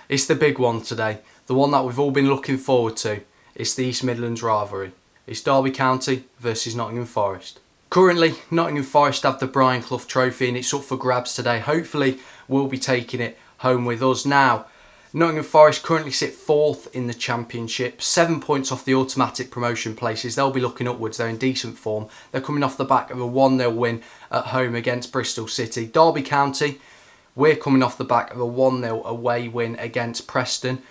It's the big one today, the one that we've all been looking forward to. It's the East Midlands rivalry. It's Derby County versus Nottingham Forest. Currently, Nottingham Forest have the Brian Clough Trophy and it's up for grabs today. Hopefully, we'll be taking it home with us. Now, Nottingham Forest currently sit 4th in the Championship, 7 points off the automatic promotion places. They'll be looking upwards, they're in decent form. They're coming off the back of a 1-0 win at home against Bristol City. Derby County, we're coming off the back of a 1-0 away win against Preston.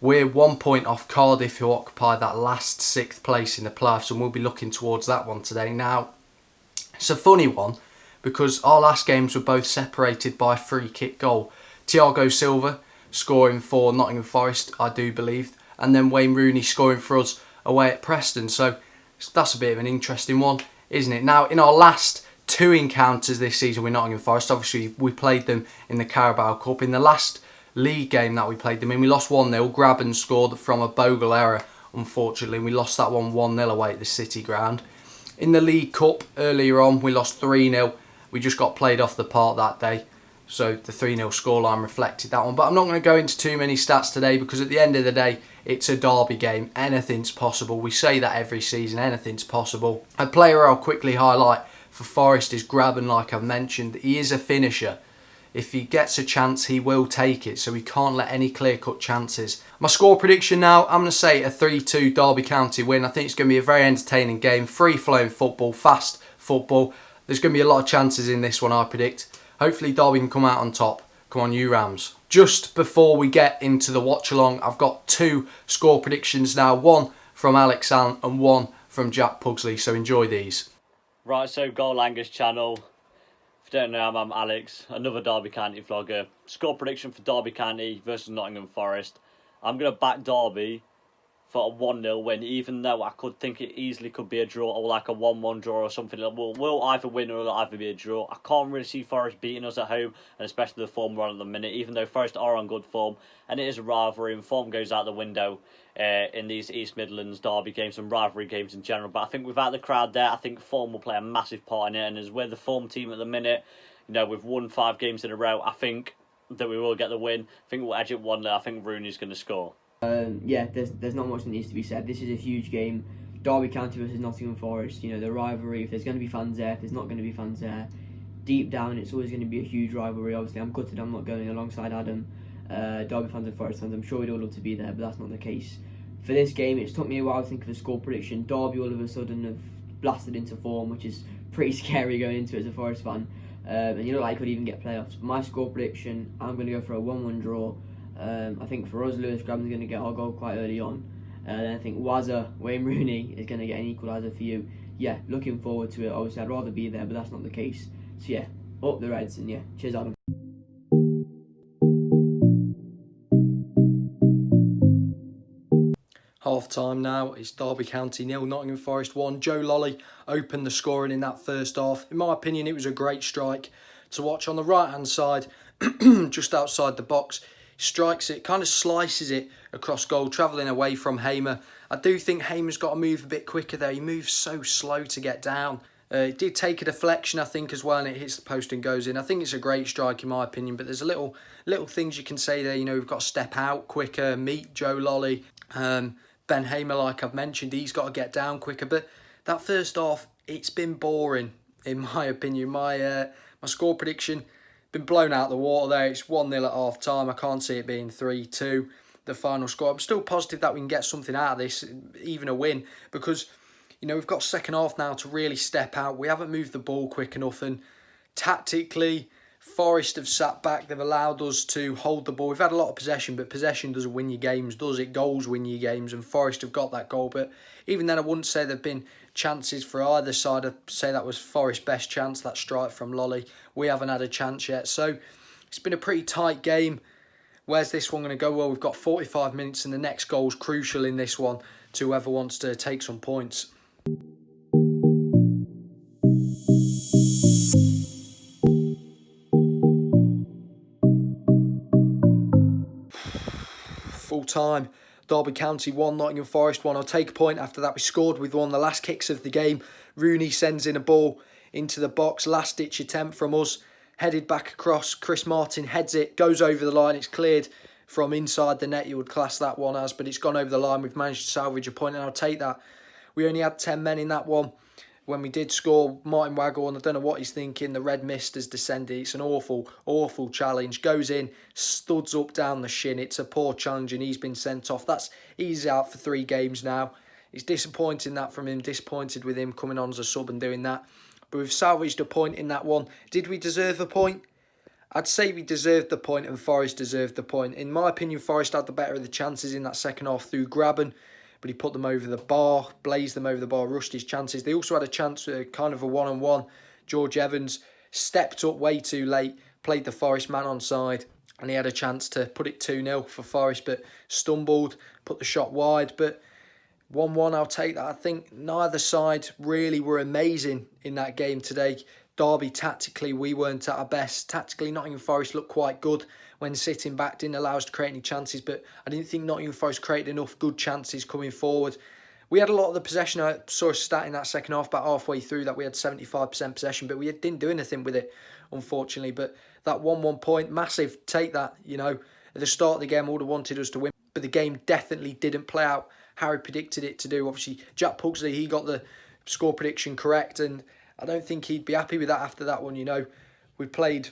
We're 1 point off Cardiff, who occupy that last 6th place in the playoffs, and we'll be looking towards that one today. Now, it's a funny one because our last games were both separated by a free kick goal. Thiago Silva scoring for Nottingham Forest, I do believe, and then Wayne Rooney scoring for us away at Preston. So that's a bit of an interesting one, isn't it? Now, in our last 2 encounters this season with Nottingham Forest, obviously we played them in the Carabao Cup. In the last league game that we played them in, we lost 1-0. Graben scored from a Bogle error, unfortunately. We lost that one 1-0 away at the City ground. In the League Cup earlier on, we lost 3-0. We just got played off the park that day. So the 3-0 scoreline reflected that one. But I'm not going to go into too many stats today because at the end of the day, it's a derby game. Anything's possible. We say that every season. Anything's possible. A player I'll quickly highlight for Forest is Graben, like I've mentioned. He is a finisher. If he gets a chance, he will take it. So we can't let any clear-cut chances. My score prediction now, I'm going to say a 3-2 Derby County win. I think it's going to be a very entertaining game. Free-flowing football, fast football. There's going to be a lot of chances in this one, I predict. Hopefully Derby can come out on top. Come on, you Rams. Just before we get into the watch-along, I've got 2 score predictions now. One from Alex Allen and one from Jack Pugsley. So enjoy these. Right, so Goalhanger's channel. If you don't know, I'm Alex, another Derby County vlogger. Score prediction for Derby County versus Nottingham Forest. I'm going to back Derby for a 1-0 win, even though I could think it easily could be a draw or like a 1-1 draw or something. We'll either win or it'll either be a draw. I can't really see Forest beating us at home, and especially the form we're on at the minute, even though Forest are on good form, and it is a rivalry, and form goes out the window in these East Midlands derby games and rivalry games in general. But I think without the crowd there, I think form will play a massive part in it, and as we're the form team at the minute, you know, we've won 5 games in a row, I think that we will get the win. I think we'll edge it 1-0. I think Rooney's going to score. Yeah, there's not much that needs to be said. This is a huge game. Derby County versus Nottingham Forest. You know, the rivalry, if there's going to be fans there, if there's not going to be fans there, deep down it's always going to be a huge rivalry. Obviously, I'm gutted I'm not going alongside Adam. Derby fans and Forest fans, I'm sure we'd all love to be there, but that's not the case. For this game, it's took me a while to think of a score prediction. Derby all of a sudden have blasted into form, which is pretty scary going into it as a Forest fan. And you look like you could even get playoffs. My score prediction, I'm going to go for a 1-1 draw. I think for us, Lewis Graben's going to get our goal quite early on. Then I think Wayne Rooney is going to get an equaliser for you. Yeah, looking forward to it. Obviously, I'd rather be there, but that's not the case. So yeah, up the Reds, and yeah, cheers Adam. Half time now, it's Derby County 0, Nottingham Forest 1. Joe Lolly opened the scoring in that first half. In my opinion, it was a great strike to watch on the right hand side, just outside the box. Strikes it, kind of slices it across goal, travelling away from Hamer. I do think Hamer's got to move a bit quicker there. He moves so slow to get down. It did take a deflection, I think, as well, and it hits the post and goes in. I think it's a great strike, in my opinion, but there's a little things you can say there. You know, we've got to step out quicker, meet Joe Lolly. Ben Hamer, like I've mentioned, he's got to get down quicker. But that first half, it's been boring, in my opinion. My score prediction, been blown out the water there. It's 1-0 at half time. I can't see it being 3-2, the final score. I'm still positive that we can get something out of this, even a win, because, you know, we've got second half now to really step out. We haven't moved the ball quick enough, and tactically, Forest have sat back. They've allowed us to hold the ball. We've had a lot of possession, but possession doesn't win you games, does it? Goals win you games, and Forest have got that goal. But even then, I wouldn't say there have been chances for either side. I'd say that was Forest's best chance, that strike from Lolly. We haven't had a chance yet. So it's been a pretty tight game. Where's this one going to go? Well, we've got 45 minutes, and the next goal's crucial in this one to whoever wants to take some points. Full time, Derby County 1, Nottingham Forest 1. I'll take a point after that. We scored with one of the last kicks of the game. Rooney sends in a ball into the box. Last ditch attempt from us. Headed back across. Chris Martin heads it, goes over the line. It's cleared from inside the net, you would class that one as, but it's gone over the line. We've managed to salvage a point, and I'll take that. We only had 10 men in that one. When we did score, Martin Waghorn, I don't know what he's thinking. The red mist has descended. It's an awful, awful challenge. Goes in, studs up down the shin. It's a poor challenge, and he's been sent off. He's out for 3 games now. It's disappointing that from him. Disappointed with him coming on as a sub and doing that. But we've salvaged a point in that one. Did we deserve a point? I'd say we deserved the point and Forest deserved the point. In my opinion, Forest had the better of the chances in that second half through Graben, but he put them over the bar, blazed them over the bar, rushed his chances. They also had a chance, kind of a one-on-one. George Evans stepped up way too late, played the Forest man on side, and he had a chance to put it 2-0 for Forest, but stumbled, put the shot wide. But 1-1, I'll take that. I think neither side really were amazing in that game today. Derby, tactically, we weren't at our best. Tactically, Nottingham Forest looked quite good when sitting back, didn't allow us to create any chances, but I didn't think Nottingham Forest created enough good chances coming forward. We had a lot of the possession. I saw a stat in that second half, about halfway through, that we had 75% possession, but we didn't do anything with it, unfortunately. But that 1-1 point, massive, take that, you know. At the start of the game, I would have wanted us to win, but the game definitely didn't play out how he predicted it to do. Obviously, Jack Pugsley, he got the score prediction correct, and I don't think he'd be happy with that after that one, you know. We played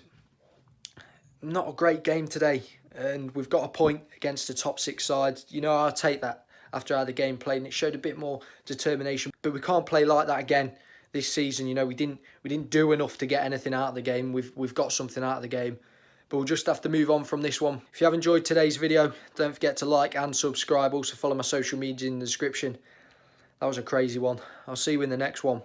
not a great game today, and we've got a point against the top 6 side. You know, I'll take that after how the game played, and it showed a bit more determination. But we can't play like that again this season. You know, we didn't do enough to get anything out of the game. We've got something out of the game, but we'll just have to move on from this one. If you have enjoyed today's video, don't forget to like and subscribe. Also follow my social media in the description. That was a crazy one. I'll see you in the next one.